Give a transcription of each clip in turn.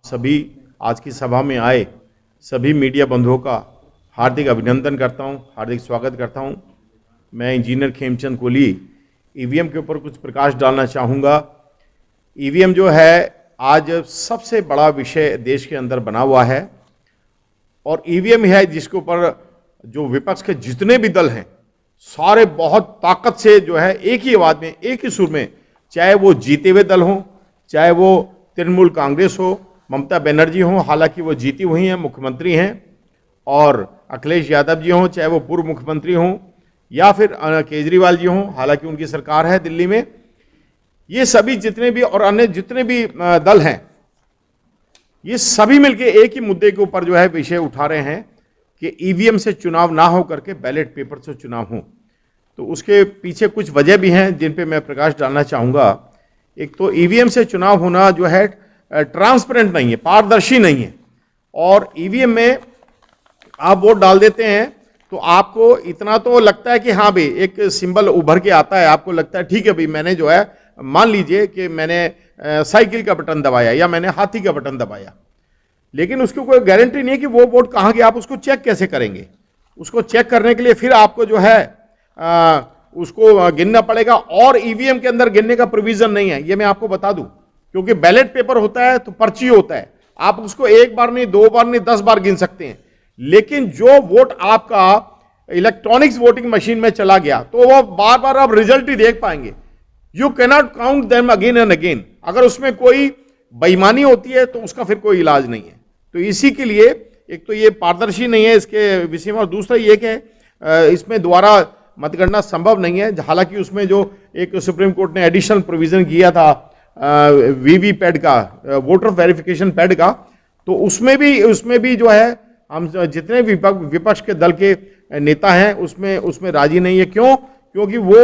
सभी आज की सभा में आए सभी मीडिया बंधुओं का हार्दिक अभिनंदन करता हूं, हार्दिक स्वागत करता हूं। मैं इंजीनियर खेमचंद कोहली ईवीएम के ऊपर कुछ प्रकाश डालना चाहूँगा। ईवीएम जो है आज सबसे बड़ा विषय देश के अंदर बना हुआ है और ईवीएम है जिसके ऊपर जो विपक्ष के जितने भी दल हैं सारे बहुत ताकत से जो है एक ही आवाज में, एक ही सुर में, चाहे वो जीते हुए दल हों, चाहे वो तृणमूल कांग्रेस हो, ममता बनर्जी हों, हालांकि वो जीती हुई हैं, मुख्यमंत्री हैं, और अखिलेश यादव जी हों, चाहे वो पूर्व मुख्यमंत्री हों, या फिर केजरीवाल जी हों, हालांकि उनकी सरकार है दिल्ली में, ये सभी जितने भी और अन्य जितने भी दल हैं, ये सभी मिलके एक ही मुद्दे के ऊपर जो है विषय उठा रहे हैं कि ईवीएम से चुनाव ना हो करके बैलेट पेपर से चुनाव हो। तो उसके पीछे कुछ वजह भी हैं जिन पे मैं प्रकाश डालना चाहूँगा। एक तो ईवीएम से चुनाव होना जो है ट्रांसपेरेंट नहीं है, पारदर्शी नहीं है, और ईवीएम में आप वोट डाल देते हैं तो आपको इतना तो लगता है कि हाँ भाई एक सिंबल उभर के आता है, आपको लगता है ठीक है भाई मैंने जो है, मान लीजिए कि मैंने साइकिल का बटन दबाया या मैंने हाथी का बटन दबाया, लेकिन उसकी कोई गारंटी नहीं है कि वो वोट कहाँ गया। आप उसको चेक कैसे करेंगे? उसको चेक करने के लिए फिर आपको जो है उसको गिनना पड़ेगा, और ईवीएम के अंदर गिनने का प्रोविजन नहीं है, ये मैं आपको बता दूं, क्योंकि बैलेट पेपर होता है तो पर्ची होता है, आप उसको एक बार नहीं, दो बार नहीं, 10 बार गिन सकते हैं, लेकिन जो वोट आपका इलेक्ट्रॉनिक्स वोटिंग मशीन में चला गया तो वो बार बार आप रिजल्ट ही देख पाएंगे। You cannot count them again and again. अगर उसमें कोई बेईमानी होती है तो उसका फिर कोई इलाज नहीं है। तो इसी के लिए एक तो ये पारदर्शी नहीं है इसके विषय में, और दूसरा ये कि इसमें दोबारा मतगणना संभव नहीं है। हालांकि उसमें जो एक सुप्रीम कोर्ट ने एडिशनल प्रोविजन किया था वीवी पैड का, वोटर वेरिफिकेशन पैड का, तो उसमें भी जो है हम जितने विपक्ष के दल के नेता हैं उसमें राजी नहीं है। क्यों? क्योंकि वो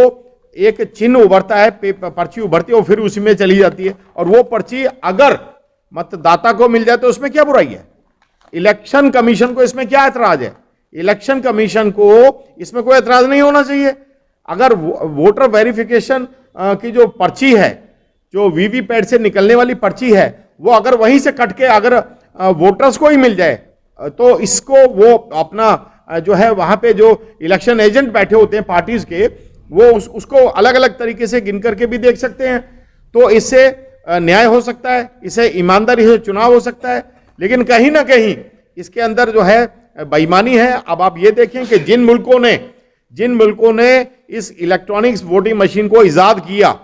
एक चिन्ह उभरता है, पर्ची उभरती है और फिर उसी में चली जाती है, और वो पर्ची अगर मतदाता को मिल जाए तो उसमें क्या बुराई है? इलेक्शन कमीशन को इसमें क्या एतराज है? इलेक्शन कमीशन को इसमें कोई एतराज नहीं होना चाहिए। अगर वोटर वेरिफिकेशन की जो पर्ची है, जो वीवीपैट से निकलने वाली पर्ची है, वो अगर वहीं से कट के अगर वोटर्स को ही मिल जाए तो इसको वो अपना जो है वहां पे जो इलेक्शन एजेंट बैठे होते हैं पार्टीज के, वो उसको अलग अलग तरीके से गिन करके भी देख सकते हैं। तो इससे न्याय हो सकता है, इससे ईमानदारी से चुनाव हो सकता है, लेकिन कहीं ना कहीं इसके अंदर जो है बेईमानी है। अब आप ये देखें कि जिन मुल्कों ने इस इलेक्ट्रॉनिक्स वोटिंग मशीन को इजाद किया,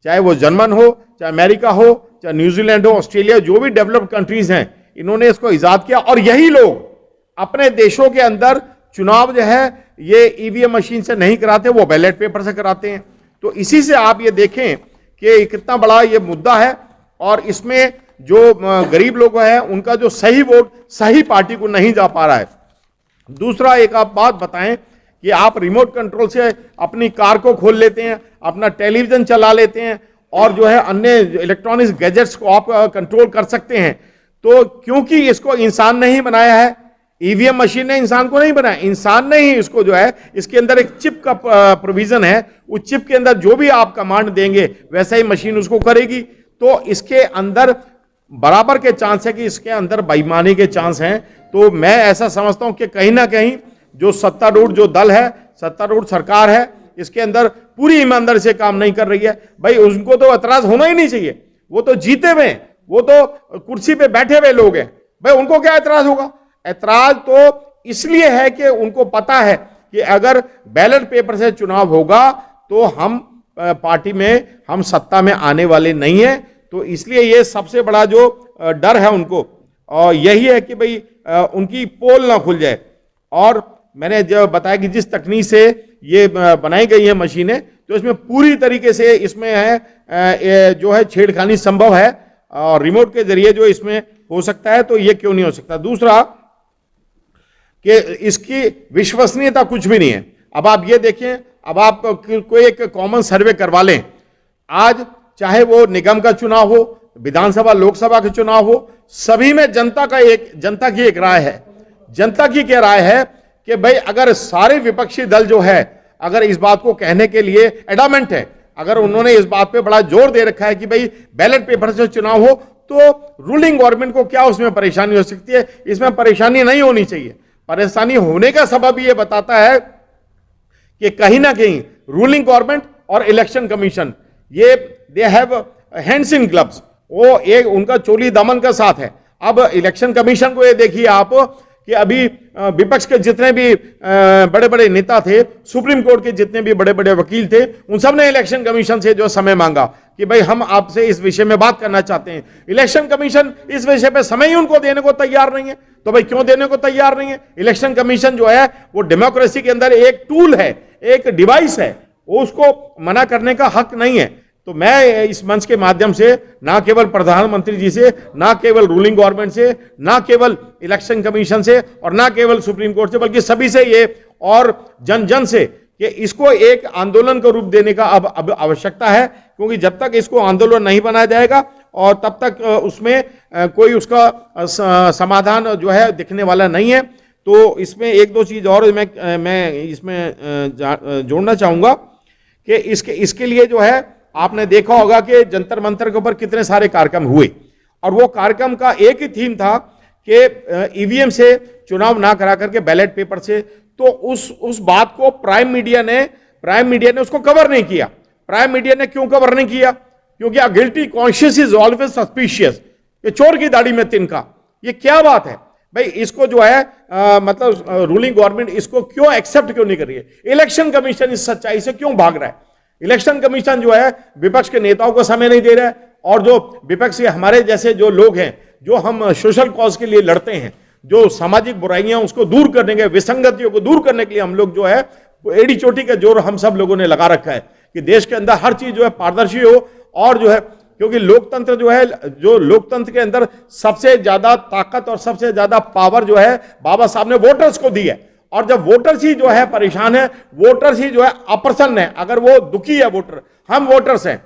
चाहे वो जर्मन हो, चाहे अमेरिका हो, चाहे न्यूजीलैंड हो, ऑस्ट्रेलिया, जो भी डेवलप्ड कंट्रीज हैं, इन्होंने इसको इजाद किया, और यही लोग अपने देशों के अंदर चुनाव जो है ये ईवीएम मशीन से नहीं कराते, वो बैलेट पेपर से कराते हैं। तो इसी से आप ये देखें कि कितना बड़ा ये मुद्दा है, और इसमें जो गरीब लोग हैं उनका जो सही वोट सही पार्टी को नहीं जा पा रहा है। दूसरा एक आप बात बताएं कि आप रिमोट कंट्रोल से अपनी कार को खोल लेते हैं, अपना टेलीविजन चला लेते हैं, और जो है अन्य इलेक्ट्रॉनिक्स गैजेट्स को आप कंट्रोल कर सकते हैं। तो क्योंकि इसको इंसान ने ही बनाया है, ईवीएम मशीन ने इंसान को नहीं बनाया, इंसान ने ही इसको जो है, इसके अंदर एक चिप का प्रोविजन है, उस चिप के अंदर जो भी आप कमांड देंगे वैसा ही मशीन उसको करेगी। तो इसके अंदर बराबर के चांस है कि इसके अंदर बेईमानी के चांस हैं। तो मैं ऐसा समझता हूं कि कहीं ना कहीं जो सत्तारूढ़ जो दल है, सत्तारूढ़ सरकार है, इसके अंदर पूरी ईमानदारी से काम नहीं कर रही है। भाई उनको तो एतराज होना ही नहीं चाहिए, वो तो जीते हुए, वो तो कुर्सी पे बैठे हुए लोग हैं, भाई उनको क्या एतराज होगा? एतराज तो इसलिए है कि उनको पता है कि अगर बैलेट पेपर से चुनाव होगा तो हम पार्टी में, हम सत्ता में आने वाले नहीं है। तो इसलिए ये सबसे बड़ा जो डर है उनको, और यही है कि भाई उनकी पोल ना खुल जाए। और मैंने जब बताया कि जिस तकनीक से ये बनाई गई है मशीनें, तो इसमें पूरी तरीके से इसमें है जो है छेड़खानी संभव है, और रिमोट के जरिए जो इसमें हो सकता है, तो ये क्यों नहीं हो सकता? दूसरा कि इसकी विश्वसनीयता कुछ भी नहीं है। अब आप ये देखें, अब आप कोई एक कॉमन सर्वे करवा लें, आज चाहे वो निगम का चुनाव हो, विधानसभा लोकसभा के चुनाव हो, सभी में जनता की एक राय है। जनता की क्या राय है कि भाई अगर सारे विपक्षी दल जो है अगर इस बात को कहने के लिए एडामेंट है, अगर उन्होंने इस बात पे बड़ा जोर दे रखा है कि भाई बैलेट पेपर से चुनाव हो, तो रूलिंग गवर्नमेंट को क्या उसमें परेशानी हो सकती है? इसमें परेशानी नहीं होनी चाहिए। परेशानी होने का सबब ये बताता है कि कहीं ना कहीं रूलिंग गवर्नमेंट और इलेक्शन कमीशन ये they have hands in gloves, वो एक उनका चोली दामन का साथ है। अब इलेक्शन कमीशन को ये देखिए आप कि अभी विपक्ष के जितने भी बड़े बड़े नेता थे, सुप्रीम कोर्ट के जितने भी बड़े बड़े वकील थे, उन सब ने इलेक्शन कमीशन से जो समय मांगा कि भाई हम आपसे इस विषय में बात करना चाहते हैं। इलेक्शन कमीशन इस विषय पे समय ही उनको देने को तैयार नहीं है। तो भाई क्यों देने को तैयार नहीं है? इलेक्शन कमीशन जो है वो डेमोक्रेसी के अंदर एक टूल है, एक डिवाइस है, वो उसको मना करने का हक नहीं है। तो मैं इस मंच के माध्यम से ना केवल प्रधानमंत्री जी से, ना केवल रूलिंग गवर्नमेंट से, ना केवल इलेक्शन कमीशन से और ना केवल सुप्रीम कोर्ट से, बल्कि सभी से ये और जन जन से कि इसको एक आंदोलन का रूप देने का अब आवश्यकता है। क्योंकि जब तक इसको आंदोलन नहीं बनाया जाएगा और तब तक उसमें कोई उसका समाधान जो है दिखने वाला नहीं है। तो इसमें एक दो चीज और मैं इसमें जोड़ना चाहूंगा कि इसके लिए जो है आपने देखा होगा कि जंतर मंतर के ऊपर कितने सारे कार्यक्रम हुए और वो कार्यक्रम का एक ही थीम था कि ईवीएम से चुनाव ना करा करके बैलेट पेपर से। तो उस बात को प्राइम मीडिया ने उसको कवर नहीं किया। प्राइम मीडिया ने क्यों कवर नहीं किया? क्योंकि अ guilty conscious is always suspicious. ये चोर की दाढ़ी में तिनका, ये क्या बात है भाई? इसको जो है मतलब रूलिंग गवर्नमेंट इसको क्यों एक्सेप्ट क्यों नहीं कर रही है? इलेक्शन कमीशन इस सच्चाई से क्यों भाग रहा है? इलेक्शन कमीशन जो है विपक्ष के नेताओं को समय नहीं दे रहा है और जो विपक्ष के हमारे जैसे जो लोग हैं, जो हम सोशल कॉज के लिए लड़ते हैं, जो सामाजिक बुराइयां उसको दूर करने के, विसंगतियों को दूर करने के लिए हम लोग जो है एड़ी चोटी का जोर हम सब लोगों ने लगा रखा है कि देश के अंदर हर चीज जो है पारदर्शी हो। और जो है क्योंकि लोकतंत्र जो है, जो लोकतंत्र के अंदर सबसे ज्यादा ताकत और सबसे ज्यादा पावर जो है बाबा साहब ने वोटर्स को दी है। और जब वोटर्स ही जो है परेशान है, वोटर्स ही जो है अप्रसन्न है, अगर वो दुखी है वोटर, हम वोटर्स हैं,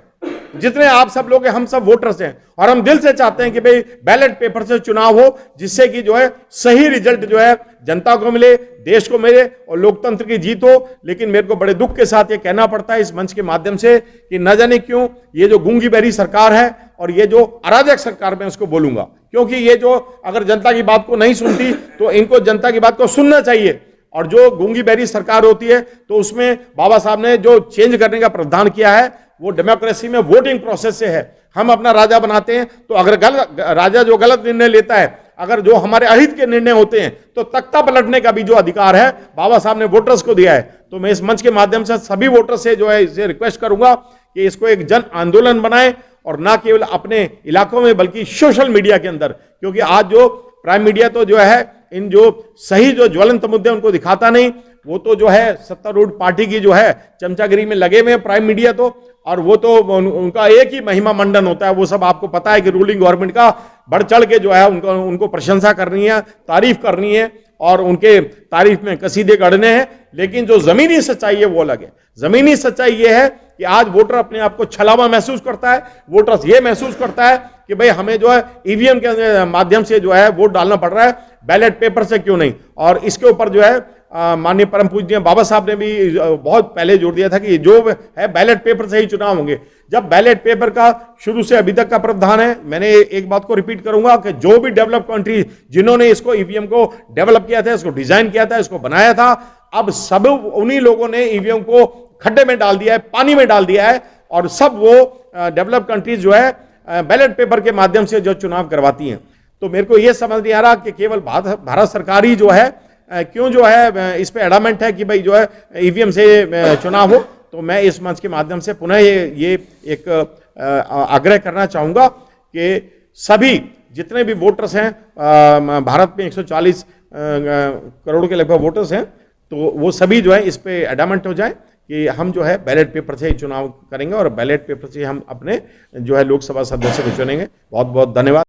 जितने आप सब लोग हैं हम सब वोटर्स हैं और हम दिल से चाहते हैं कि भाई बैलेट पेपर से चुनाव हो जिससे कि जो है सही रिजल्ट जो है जनता को मिले, देश को मिले और लोकतंत्र की जीत हो। लेकिन मेरे को बड़े दुख के साथ ये कहना पड़ता है इस मंच के माध्यम से कि न जाने क्यों ये जो गूंगी बहरी सरकार है और ये जो अराजक सरकार, मैं उसको बोलूंगा, क्योंकि ये जो अगर जनता की बात को नहीं सुनती तो इनको जनता की बात को सुनना चाहिए। और जो गूंगी बहरी सरकार होती है तो उसमें बाबा साहब ने जो चेंज करने का प्रावधान किया है वो डेमोक्रेसी में वोटिंग प्रोसेस से है। हम अपना राजा बनाते हैं तो अगर राजा जो गलत निर्णय लेता है, अगर जो हमारे अहित के निर्णय होते हैं, तो तख्ता पलटने का भी जो अधिकार है बाबा साहब ने वोटर्स को दिया है। तो मैं इस मंच के माध्यम से सभी वोटर्स से जो है इसे रिक्वेस्ट करूंगा कि इसको एक जन आंदोलन बनाएं और ना केवल अपने इलाकों में बल्कि सोशल मीडिया के अंदर। क्योंकि आज जो प्राइम मीडिया तो जो है इन जो सही जो ज्वलंत मुद्दे उनको दिखाता नहीं, वो तो जो है सत्तारूढ़ पार्टी की जो है चमचागिरी में लगे हुए हैं प्राइम मीडिया तो, और वो तो उनका एक ही महिमा मंडन होता है। वो सब आपको पता है कि रूलिंग गवर्नमेंट का बढ़ चढ़ के जो है उनको प्रशंसा करनी है, तारीफ करनी है और उनके तारीफ में कसीदे गढ़ने हैं। लेकिन जो जमीनी सच्चाई है वो अलग है। जमीनी सच्चाई ये है कि आज वोटर अपने आप को छलावा महसूस करता है, वोटर ये महसूस करता है कि भाई हमें जो है ईवीएम के माध्यम से जो है वोट डालना पड़ रहा है, बैलेट पेपर से क्यों नहीं। और इसके ऊपर जो है माननीय परम पूज्य बाबा साहब ने भी बहुत पहले जोर दिया था कि जो है बैलेट पेपर से ही चुनाव होंगे। जब बैलेट पेपर का शुरू से अभी तक का प्रावधान है, मैंने एक बात को रिपीट करूंगा कि जो भी डेवलप कंट्री जिन्होंने इसको ईवीएम को डेवलप किया था, इसको डिजाइन किया था, इसको बनाया था, अब सब उन्हीं लोगों ने ईवीएम को खड्डे में डाल दिया है, पानी में डाल दिया है और सब वो डेवलप कंट्रीज जो है बैलेट पेपर के माध्यम से जो चुनाव करवाती हैं। तो मेरे को यह समझ नहीं आ रहा कि केवल भारत सरकार ही जो है क्यों जो है इस पे एडामेंट है कि भाई जो है ईवीएम से चुनाव हो। तो मैं इस मंच के माध्यम से पुनः ये एक आग्रह करना चाहूंगा कि सभी जितने भी वोटर्स हैं, भारत में 140 करोड़ के लगभग वोटर्स हैं, तो वो सभी जो है इस पे एडामेंट हो जाए कि हम जो है बैलेट पेपर से ही चुनाव करेंगे और बैलेट पेपर से हम अपने जो है लोकसभा सदस्य को चुनेंगे। बहुत बहुत धन्यवाद।